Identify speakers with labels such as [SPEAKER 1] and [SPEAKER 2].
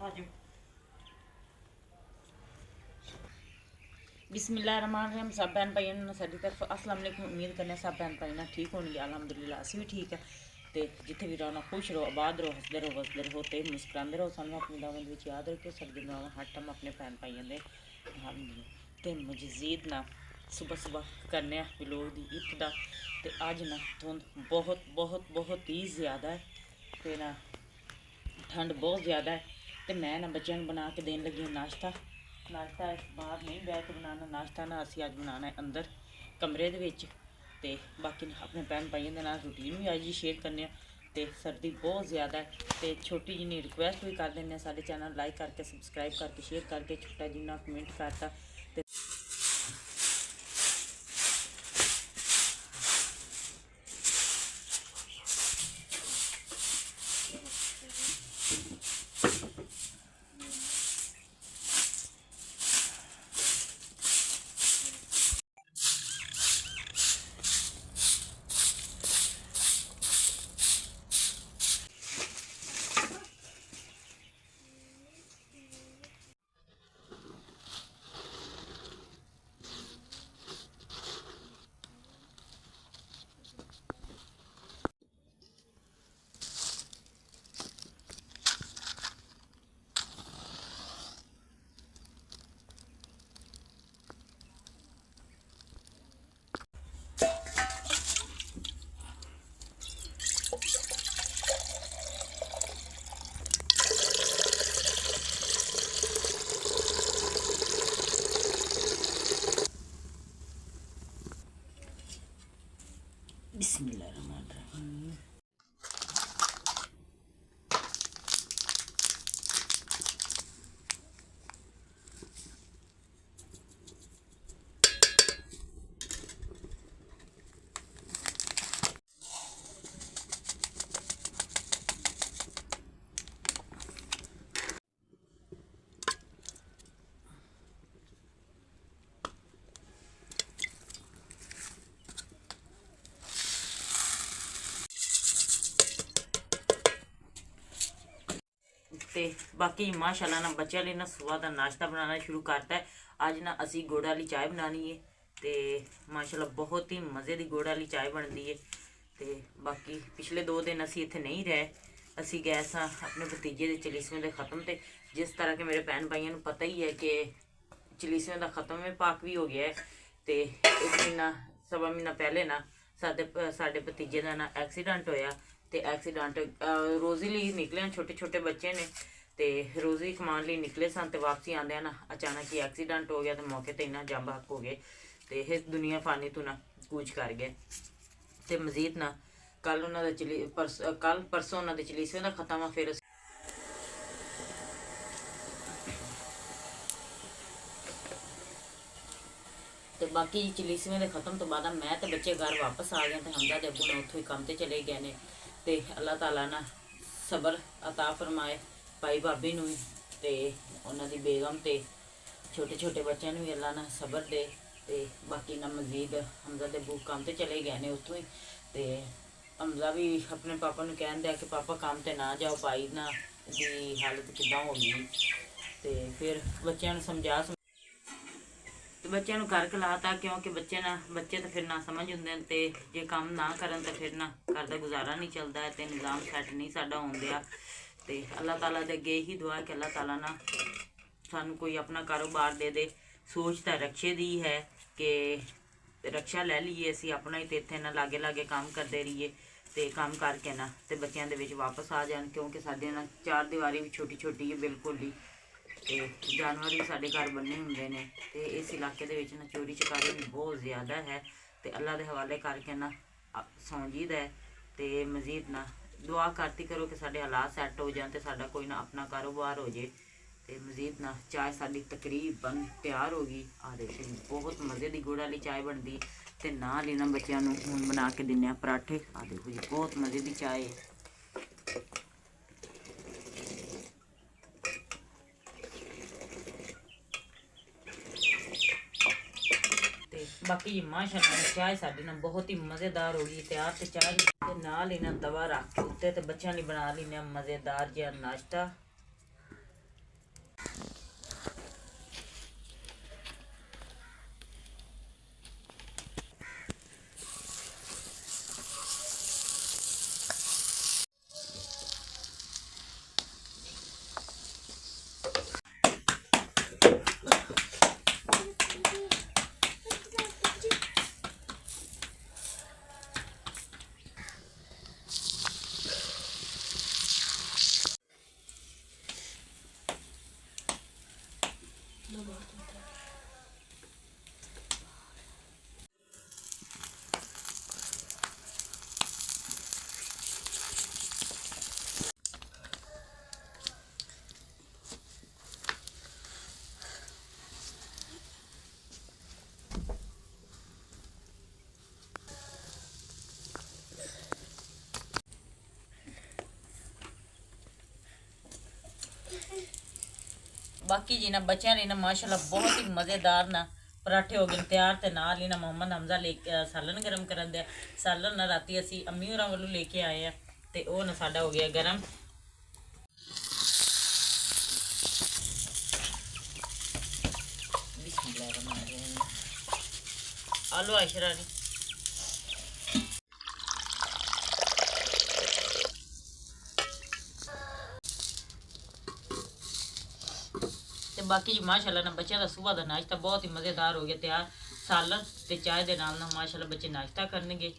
[SPEAKER 1] आज बिस्मिल्लाहिर्रहमानिर्रहीम। सब भैन भाइयों ने साडी तरफ अस्सलाम वालेकुम। उम्मीद करने सब भैन भाई ना ठीक होंगे। अलहमदुलिल्लाह असी भी ठीक है। तो जिथे भी रहो खुश रहो, आबाद रहो, हसदे रहो, वसदे रहो, तो मुस्कुराते रहो। सानू अपनी दावत में याद रखो। सर्दी दुआवां हर टाइम अपने भैन भाइयों के हाल तो मजीद ना सुबह सुबह करने विलोग की इब्तदा। तो अज ना धुंध बहुत बहुत बहुत ही ज़्यादा है तो ना ठंड बहुत ज़्यादा है। तो मैं ना बच्चों को बना के देन लगी हूँ नाश्ता। नाश्ता बाहर नहीं बह के बनाना, नाश्ता ना असी अज बनाना है अंदर कमरे दे विच। ते बाकी अपने भैन भाइयों के नाल रूटीन भी अज ही शेयर करने। तो सर्दी बहुत ज़्यादा है तो छोटी जी रिक्वेस्ट भी कर दें सारे चैनल लाइक करके सबसक्राइब करके शेयर करके छोटा जिन्ना कमेंट करता। बिस्मिल्लाहिर्रहमानिर्रहीम। ਤੇ ਬਾਕੀ ਮਾਸ਼ਾਅੱਲਾ ਨਾ ਬੱਚਿਆਂ ਲਈ ਨਾ ਸਵੇਰ ਦਾ ਨਾਸ਼ਤਾ ਬਣਾਉਣਾ ਸ਼ੁਰੂ ਕਰਤਾ ਹੈ। ਅੱਜ ਨਾ ਅਸੀਂ ਗੁੜ ਵਾਲੀ ਚਾਹ ਬਣਾਉਣੀ ਹੈ ਤੇ ਮਾਸ਼ਾਅੱਲਾ ਬਹੁਤ ਹੀ ਮਜ਼ੇ ਦੀ ਗੁੜ ਵਾਲੀ ਚਾਹ ਬਣਦੀ ਹੈ। ਤੇ ਬਾਕੀ ਪਿਛਲੇ 2 ਦਿਨ ਅਸੀਂ ਇੱਥੇ ਨਹੀਂ ਰਹੇ, ਅਸੀਂ ਗਏ ਸਾਂ ਆਪਣੇ ਭਤੀਜੇ ਦੇ ਚਲੀਸਵੇਂ ਦੇ ਖਤਮ ਤੇ। ਜਿਸ ਤਰ੍ਹਾਂ ਕਿ ਮੇਰੇ ਭੈਣ ਭਾਈਆਂ ਨੂੰ ਪਤਾ ਹੀ ਹੈ ਕਿ ਚਲੀਸਵੇਂ ਦਾ ਖਤਮ ਹੈ, ਪਾਕ ਵੀ ਹੋ ਗਿਆ ਹੈ। ਤੇ 1 ਮਹੀਨਾ ਸਵਾ ਮਹੀਨਾ ਪਹਿਲੇ ਨਾ ਸਾਡੇ ਭਤੀਜੇ ਦਾ ਨਾ ਐਕਸੀਡੈਂਟ ਹੋਇਆ। तो एक्सीडेंट रोज़ी लिए निकले छोटे छोटे बच्चे ने तो रोज़ी कमान लिए निकले सन तो वापसी आंदे ना अचानक ही एक्सीडेंट हो गया। तो मौके पर इन्ना जंब हक हो गए तो इस दुनिया फानी तो ना कूच कर गए। तो मजीद ना कल उन्होंने परसों उन्होंने चलीसवें का खत्म आ। फिर तो बाकी चलीसवें के खत्म तो बाद मैं तो बच्चे घर वापस आ गए। तो हमदा दे अबू ने उत्थों ही काम से चले गए ने। तो अल्लाह ताला ना सबर अता फरमाए भाई भाभी नूं ते उन्हां दी बेगम ते छोटे छोटे बच्चों भी अल्लाह ना सबर दे। तो बाकी ना मजीद हमदा दे अबू काम से चले गए ने उत्थों ही। तो हमदा भी अपने पापा नूं कहन दिया कि पापा काम ते ना जाओ, भाई ना दी हालत किदां हो गई। तो फिर बच्चों नूं समझा तो बच्चों घर खिलाता क्योंकि बच्चे तो फिर ना समझ होंगे। तो जे काम ना करन तो फिर ना घर का गुजारा नहीं चलता है। तो निज़ाम सैट नहीं साडा होन दिया। तो अल्लाह ताला दे अगे ही दुआ कि अल्लाह ताला ना सानू कोई अपना कारोबार दे दे। सोच तो रक्षे दी है कि रक्षा लै लीए असी अपना ही, तो इत्थे ना लागे लागे काम करते रहिए। तो काम करके ना तो बच्चों के वापस आ जान क्योंकि साढ़े ना 4 दीवारी भी छोटी छोटी है बिल्कुल ही। तो जानवर भी साढ़े घर बने होंगे ने। तो इस इलाके दे विच ना चोरी चकारी भी बहुत ज़्यादा है। तो अल्लाह के हवाले करके ना सौ जीद है। तो मजीद ना दुआ करती करो कि साढ़े हालात सैट हो जाए तो साढ़ा कोई ना अपना कारोबार हो जाए। तो मजीद ना चाय साड़ी तकरीबन तैयार हो गई। आ देखो बहुत मज़े की गुड़ वाली चाय बनती। तो नाल ही ना बच्चों हुण बना के दिन्ने पराठे। आ देखो जी बहुत मज़े की चाय है। बाकी माशाअल्लाह चाय साड़ी ना बहुत ही मज़ेदार हो गई तैयार। तो चाय के नाल ही ना दवा रख के उत्ते तो बच्चों लिए बना लीने मज़ेदार जिहा नाश्ता। ਬਾਕੀ ਜੀ ਨਾ ਬੱਚਿਆਂ ਲਈ ਨਾ ਮਾਸ਼ਾਅੱਲਾ ਬਹੁਤ ਹੀ ਮਜ਼ੇਦਾਰ ਨਾ ਪਰਾਠੇ ਹੋ ਗਏ ਤਿਆਰ। ਤੇ ਨਾਲ ਹੀ ਨਾ ਮੁਹੰਮਦ ਹਮਜ਼ਾ ਲੈ ਕੇ ਸਾਲਨ ਗਰਮ ਕਰਨ ਦਿਆ। ਸਾਲਨ ਨਾ ਰਾਤੀ ਅਸੀਂ ਅੰਮੀ ਹੋਰਾਂ ਵੱਲੋਂ ਲੈ ਕੇ ਆਏ ਆ ਤੇ ਉਹ ਨਾ ਸਾਡਾ ਹੋ ਗਿਆ ਗਰਮ। ਆਲੂ ਆਸ਼ਰਾ ਜੀ ਤੇ ਬਾਕੀ ਜੀ ਮਾਸ਼ਾਅੱਲਾ ਨਾ ਬੱਚਿਆਂ ਦਾ ਸਵੇਰ ਦਾ ਨਾਸ਼ਤਾ ਬਹੁਤ ਹੀ ਮਜ਼ੇਦਾਰ ਹੋ ਗਿਆ ਤਿਆਰ। ਸਾਲਨ ਤੇ ਚਾਹ ਦੇ ਨਾਲ ਨਾ ਮਾਸ਼ਾਅੱਲਾ ਬੱਚੇ ਨਾਸ਼ਤਾ ਕਰਨਗੇ।